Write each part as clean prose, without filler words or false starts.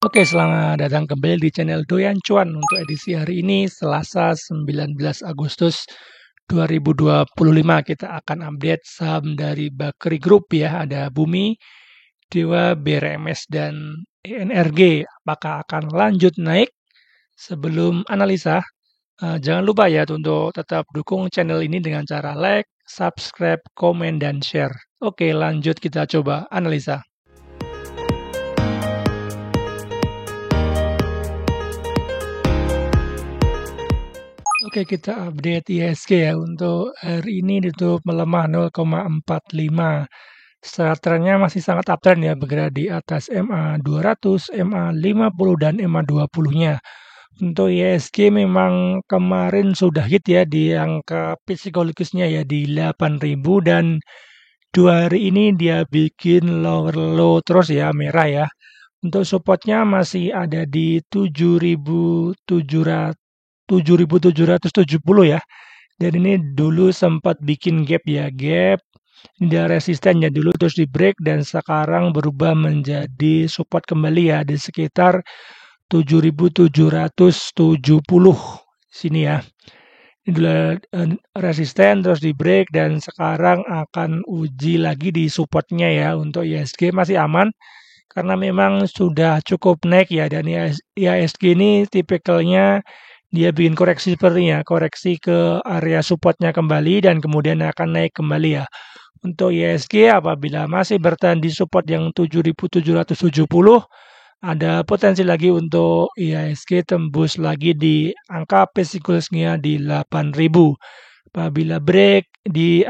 Oke, selamat datang kembali di channel Doyan Cuan untuk edisi hari ini Selasa 19 Agustus 2025. Kita akan update saham dari Bakri Group ya. Ada Bumi, Dewa, BRMS dan ENRG. Apakah akan lanjut naik? Sebelum analisa, jangan lupa ya untuk tetap dukung channel ini dengan cara like, subscribe, komen, dan share. Oke, lanjut kita coba analisa. Oke, kita update IHSG ya. Untuk hari ini ditutup melemah 0,45. Secara trennya masih sangat uptrend ya, bergerak di atas MA 200, MA 50 dan MA 20-nya. Untuk IHSG memang kemarin sudah hit ya di angka psikologisnya ya di 8.000 dan 2 hari ini dia bikin lower low terus ya, merah ya. Untuk supportnya masih ada di 7.770 ya. Dan ini dulu sempat bikin gap ya, gap. Ini dia resistennya dulu terus di break dan sekarang berubah menjadi support kembali ya di sekitar 7.770 sini ya. Ini dulu resisten terus di break dan sekarang akan uji lagi di supportnya ya. Untuk IHSG masih aman karena memang sudah cukup naik ya, dan IHSG ini tipikalnya dia bikin koreksi sepertinya, koreksi ke area supportnya kembali dan kemudian akan naik kembali ya. Untuk IHSG apabila masih bertahan di support yang 7.770, ada potensi lagi untuk IHSG tembus lagi di angka psikologisnya di 8.000. Apabila break di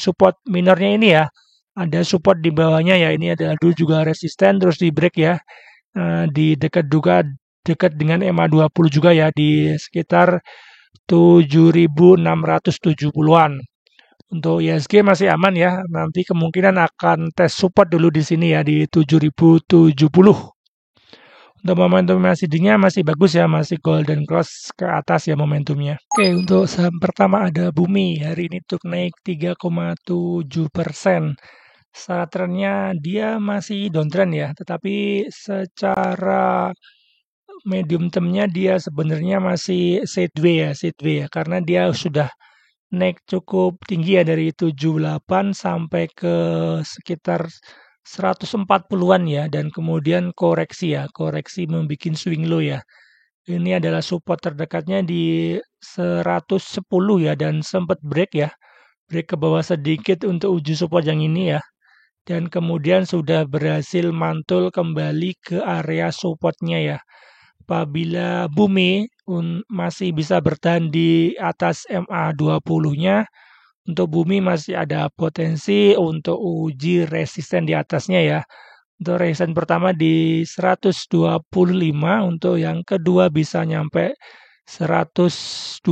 support minornya ini ya, ada support di bawahnya ya, ini adalah dulu juga resisten terus di break ya, di dekat dengan EMA 20 juga ya, di sekitar 7.670-an. Untuk IHSG masih aman ya, nanti kemungkinan akan tes support dulu di sini ya di 7.070. Untuk momentum MACD-nya masih bagus ya, masih golden cross ke atas ya momentumnya. Oke, untuk saham pertama ada Bumi. Hari ini tuh naik 3,7%. Secara trennya dia masih downtrend ya, tetapi secara medium termnya dia sebenarnya masih sideways ya, karena dia sudah naik cukup tinggi ya dari 78 sampai ke sekitar 140-an ya, dan kemudian koreksi ya, koreksi membuat swing low ya. Ini adalah support terdekatnya di 110 ya, dan sempat break ya, break ke bawah sedikit untuk uji support yang ini ya, dan kemudian sudah berhasil mantul kembali ke area supportnya ya. Apabila Bumi masih bisa bertahan di atas MA 20-nya, untuk Bumi masih ada potensi untuk uji resisten di atasnya ya. Untuk resisten pertama di 125, untuk yang kedua bisa nyampe 128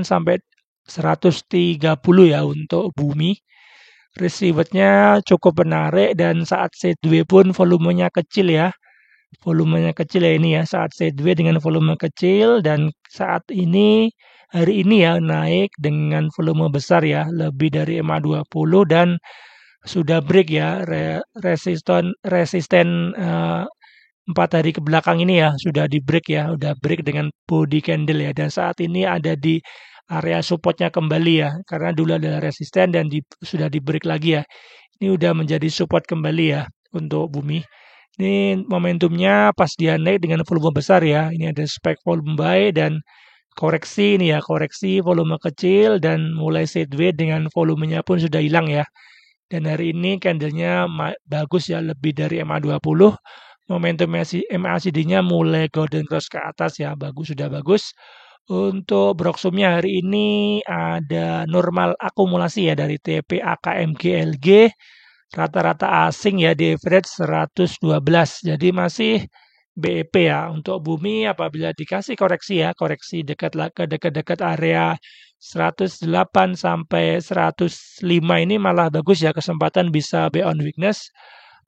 sampai 130 ya untuk Bumi. Risk-rewardnya cukup menarik dan saat sideways pun volumenya kecil ya. Volumenya kecil ya ini ya, saat sideways dengan volume kecil, dan saat ini hari ini ya naik dengan volume besar ya, lebih dari EMA 20 dan sudah break ya resisten 4 hari ke belakang ini ya, sudah di break ya, udah break dengan body candle ya, dan saat ini ada di area supportnya kembali ya, karena dulu adalah resisten dan sudah di break lagi ya. Ini udah menjadi support kembali ya untuk Bumi. Ini momentumnya pas dia naik dengan volume besar ya. Ini ada spike volume buy dan koreksi ini ya, koreksi volume kecil dan mulai sideways dengan volumenya pun sudah hilang ya. Dan hari ini candlenya bagus ya, lebih dari MA 20. Momentum MACD-nya mulai golden cross ke atas ya, bagus, sudah bagus. Untuk broksumnya hari ini ada normal akumulasi ya dari TP, AKM, GLG. Rata-rata asing ya di average 112. Jadi masih BEP ya. Untuk Bumi apabila dikasih koreksi ya, koreksi dekat area 108 sampai 105 ini malah bagus ya, kesempatan bisa buy on weakness.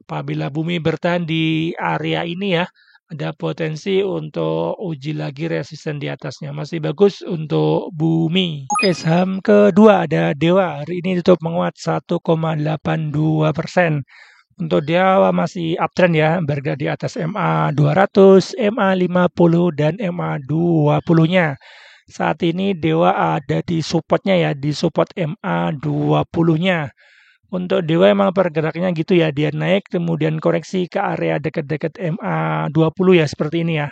Apabila Bumi bertahan di area ini ya, ada potensi untuk uji lagi resisten di atasnya. Masih bagus untuk Bumi. Oke, saham kedua ada Dewa. Hari ini tutup menguat 1,82%. Untuk dia masih uptrend ya, berada di atas MA 200, MA 50 dan MA 20-nya. Saat ini Dewa ada di supportnya ya, di support MA 20-nya. Untuk Dewa emang pergerakannya gitu ya, dia naik kemudian koreksi ke area dekat-dekat MA 20 ya seperti ini ya.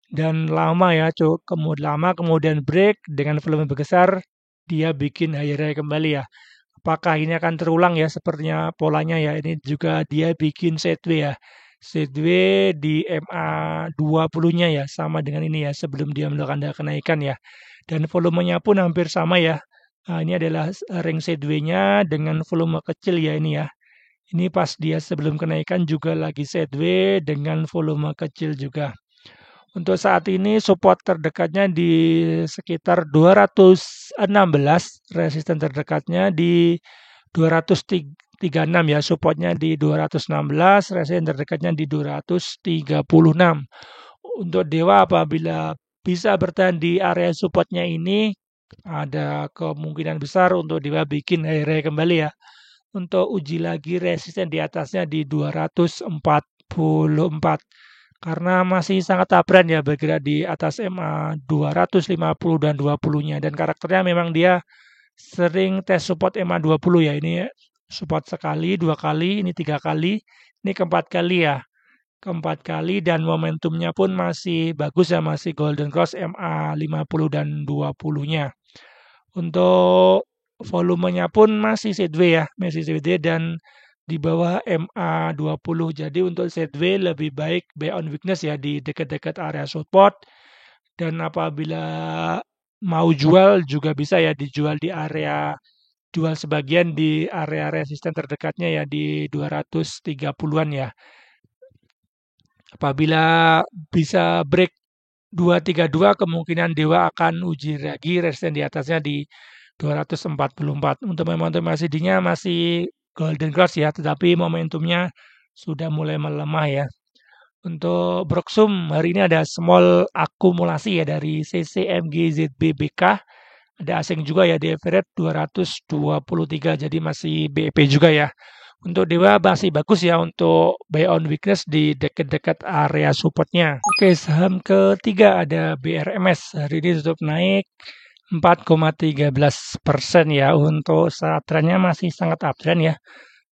Dan lama ya, kemudian break dengan volume besar, dia bikin higher high kembali ya. Apakah ini akan terulang ya sepertinya polanya ya. Ini juga dia bikin sideways ya. Sideways di MA 20-nya ya, sama dengan ini ya sebelum dia melakukan kenaikan ya. Dan volumenya pun hampir sama ya. Nah, ini adalah ring sideways-nya dengan volume kecil ya ini ya. Ini pas dia sebelum kenaikan juga lagi sideways dengan volume kecil juga. Untuk saat ini support terdekatnya di sekitar 216, resisten terdekatnya di 236 ya, supportnya di 216, resisten terdekatnya di 236. Untuk Dewa apabila bisa bertahan di area supportnya ini, ada kemungkinan besar untuk Dewa bikin high kembali ya. Untuk uji lagi resisten di atasnya di 244. Karena masih sangat uptrend ya bergerak di atas MA 250 dan 20-nya. Dan karakternya memang dia sering tes support MA 20 ya. Ini support sekali, 2 kali, ini 3 kali, ini keempat kali ya. Keempat kali dan momentumnya pun masih bagus ya, masih golden cross MA 50 dan 20-nya. Untuk volumenya pun masih sideways ya, masih sideways dan di bawah MA 20. Jadi untuk sideways lebih baik buy on weakness ya di dekat-dekat area support. Dan apabila mau jual juga bisa ya dijual di area jual sebagian di area resisten terdekatnya ya di 230-an ya. Apabila bisa break 232 kemungkinan Dewa akan uji lagi resisten di atasnya di 244. Untuk momentum MACD-nya masih golden cross ya, tetapi momentumnya sudah mulai melemah ya. Untuk Broksum hari ini ada small akumulasi ya dari CCMGZBBK. Ada asing juga ya di average 223, jadi masih BEP juga ya. Untuk Dewa masih bagus ya untuk buy on weakness di dekat-dekat area supportnya. Oke, saham ketiga ada BRMS. Hari ini tutup naik 4,13% ya. Untuk saat trennya masih sangat uptrend ya.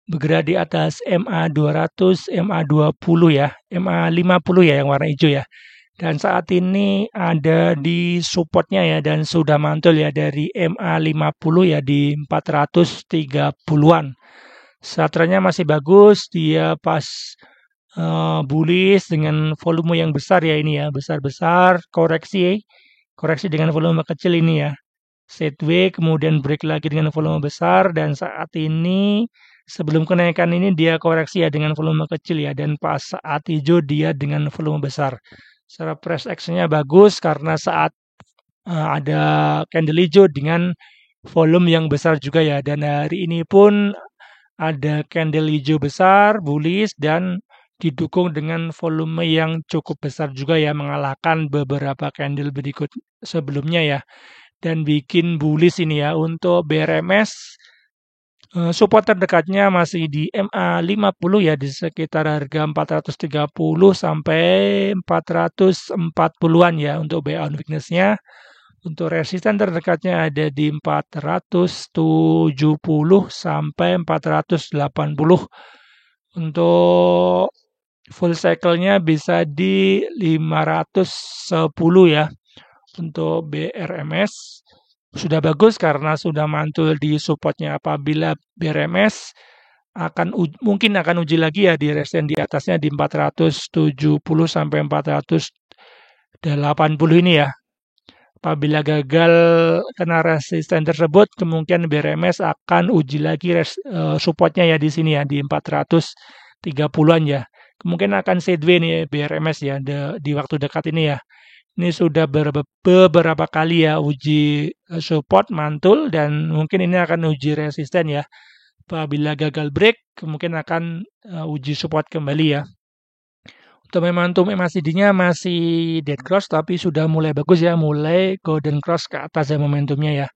Bergerak di atas MA 200, MA 20 ya, MA 50 ya yang warna hijau ya. Dan saat ini ada di supportnya ya dan sudah mantul ya dari MA 50 ya di 430-an. Satranya masih bagus, dia pas bullish dengan volume yang besar ya ini ya, besar-besar, koreksi dengan volume kecil ini ya. Sideways kemudian break lagi dengan volume besar dan saat ini sebelum kenaikan ini dia koreksi ya dengan volume kecil ya dan pas saat hijau dia dengan volume besar. Secara price action-nya bagus karena saat ada candle hijau dengan volume yang besar juga ya dan hari ini pun ada candle hijau besar, bullish dan didukung dengan volume yang cukup besar juga ya mengalahkan beberapa candle berikut sebelumnya ya. Dan bikin bullish ini ya untuk BRMS support terdekatnya masih di MA 50 ya di sekitar harga 430 sampai 440-an ya untuk buy on weakness-nya. Untuk resisten terdekatnya ada di 470 sampai 480. Untuk full cycle-nya bisa di 510 ya. Untuk BRMS sudah bagus karena sudah mantul di supportnya. Apabila BRMS mungkin akan uji lagi ya di resisten di atasnya di 470 sampai 480 ini ya. Apabila gagal kena resisten tersebut, kemungkinan BRMS akan uji lagi supportnya ya di sini ya di 430-an ya. Kemungkinan akan sideways nih BRMS ya di waktu dekat ini ya. Ini sudah beberapa kali ya uji support mantul dan mungkin ini akan uji resisten ya. Apabila gagal break, kemungkinan akan uji support kembali ya. Untuk momentum MACD-nya masih dead cross tapi sudah mulai bagus ya, mulai golden cross ke atas ya momentumnya ya.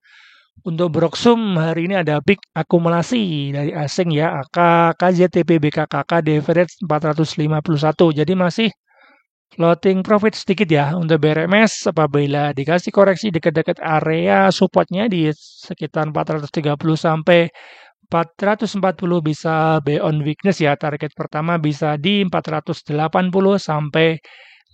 Untuk Broksum hari ini ada big akumulasi dari asing ya, AK, KZTP, BKKK, di average 451. Jadi masih floating profit sedikit ya. Untuk BRMS apabila dikasih koreksi dekat-dekat area supportnya di sekitar 430 sampai 440 bisa buy on weakness ya. Target pertama bisa di 480 sampai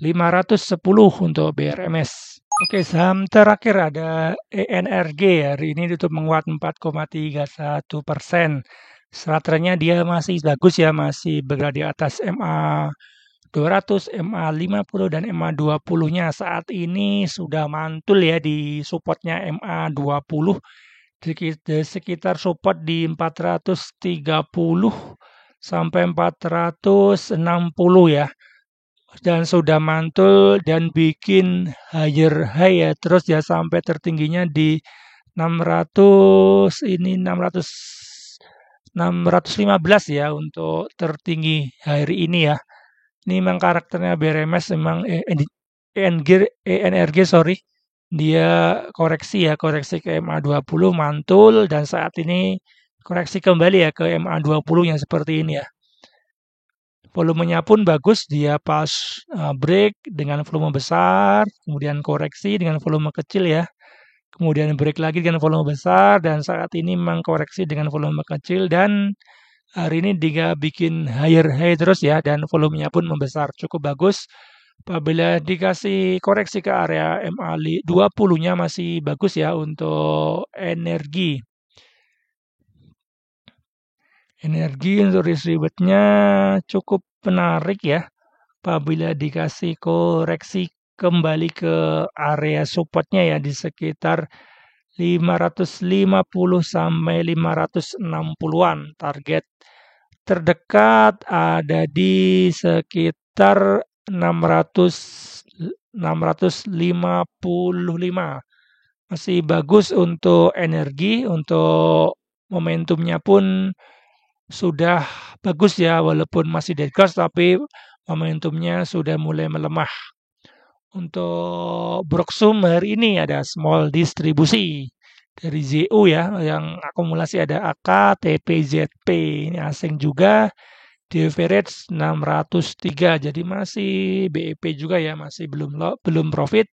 510 untuk BRMS. Oke, saham terakhir ada ENRG hari ini tutup menguat 4,31%. Setelah dia masih bagus ya, masih berada di atas MA 200, MA 50 dan MA 20-nya. Saat ini sudah mantul ya di supportnya MA 20 di sekitar support di 430 sampai 460 ya, dan sudah mantul dan bikin higher high ya, terus ya sampai tertingginya di 600 ini 615 ya untuk tertinggi hari ini ya. Ini memang karakternya BRMS memang ENRG sorry. Dia koreksi ya, koreksi ke MA20 mantul dan saat ini koreksi kembali ya ke MA20 yang seperti ini ya. Volumenya pun bagus, dia pas break dengan volume besar, kemudian koreksi dengan volume kecil ya. Kemudian break lagi dengan volume besar dan saat ini memang koreksi dengan volume kecil dan hari ini dia bikin higher high terus ya dan volumenya pun membesar cukup bagus. Apabila dikasih koreksi ke area MA 20-nya masih bagus ya untuk energi. Energi untuk risk reward-nya cukup menarik ya. Apabila dikasih koreksi kembali ke area supportnya ya di sekitar 550 sampai 560-an. Target terdekat ada di sekitar 655. Masih bagus untuk energi, untuk momentumnya pun sudah bagus ya, walaupun masih dead cross tapi momentumnya sudah mulai melemah. Untuk Broksum hari ini ada small distribusi dari ZU ya, yang akumulasi ada AK, TPZP, ini asing juga, di average 603, jadi masih BEP juga ya, masih belum profit.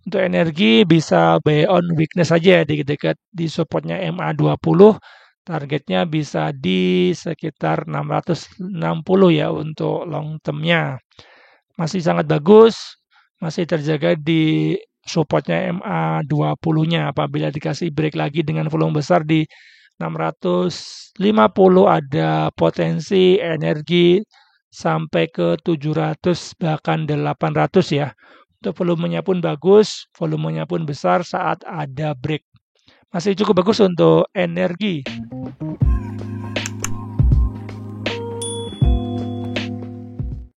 Untuk energi bisa buy on weakness saja di dekat di supportnya MA20, targetnya bisa di sekitar 660 ya untuk long termnya. Masih sangat bagus, masih terjaga di supportnya MA20-nya. Apabila dikasih break lagi dengan volume besar di 650 ada potensi energi sampai ke 700 bahkan 800 ya. Untuk volumenya pun bagus, volumenya pun besar saat ada break. Masih cukup bagus untuk energi.